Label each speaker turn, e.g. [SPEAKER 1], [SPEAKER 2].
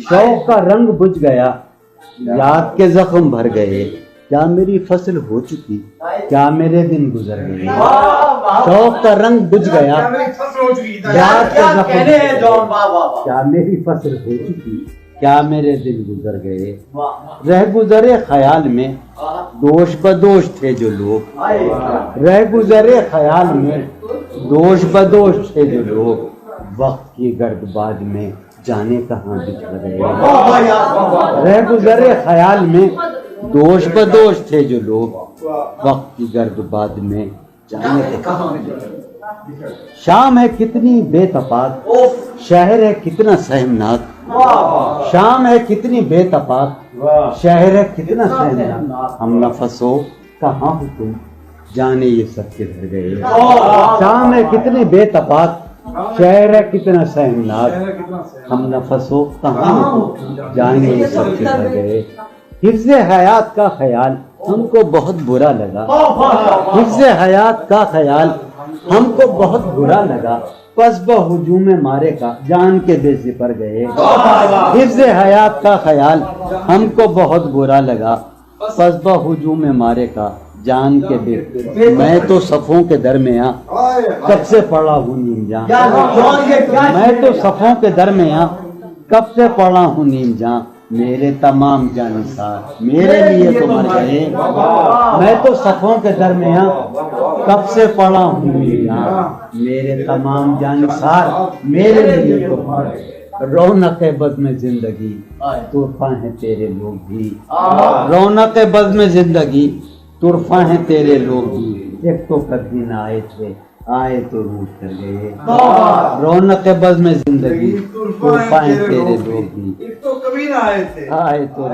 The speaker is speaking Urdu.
[SPEAKER 1] شوق کا رنگ بجھ گیا، یاد کے زخم بھر گئے، کیا میری فصل ہو چکی، کیا میرے دن گزر گئے۔ شوق کا رنگ بجھ گیا، یاد کے زخم بھر گئے، کیا میری فصل ہو چکی، کیا میرے دن گزر گئے۔ رہ گزرے خیال میں دوش بدوش تھے جو لوگ، رہ گزرے خیال میں دوش بدوش تھے جو لوگ، وقت کی گرد باد میں جانے کہاں بچھڑ گئے۔ رہ گزرے خیال میں دوش بدوش تھے جو لوگ، وقت کی گرد باد میں جانے کہاں بچھڑ گئے۔ شام ہے کتنی بے تفاق، شہر ہے کتنا سہمناک، شام ہے کتنی بے تفاق، شہر ہے کتنا سہمناک، ہم نفس ہو کہاں ہو تم، جانے یہ سب کدھر گئے۔ شام ہے کتنی بے تفاق، شہر ہے کتنا سہمناک، ہم نفس ہو کہاں ہو تم، جانے یہ سب کدھر گئے۔ حفظ حیات کا خیال ہم کو بہت برا لگا، حفظ حیات کا خیال ہم کو بہت برا لگا، پس بہجوم مارے کا جان کے بے سپر گئے۔ حفظ حیات کا خیال ہم کو بہت برا لگا، پس بہجوم مارے کا جان کے بے، میں تو صفوں کے درمیاں کب سے پڑا ہوں نیم جاں، میں تو صفوں کے درمیاں کب سے پڑا ہوں نیم جاں، میرے تمام جانثار میرے لیے تو مر گئے، میں تو صفوں کے درمیان کب سے پڑا ہوں نیم جاں، میرے تمام جانثار میرے لیے تو مر گئے۔ رونق بزم زندگی طرفہ ہیں تیرے لوگ بھی، رونق بزم زندگی طرفہ ہیں تیرے لوگ بھی، ایک تو کبھی نہ آئے تھے آئے تو روٹ کر گئے۔ رونق بزم زندگی طرفہ ہیں تیرے لوگ بھی،
[SPEAKER 2] ایک تو کبھی نہ آئے تھے
[SPEAKER 1] آئے تو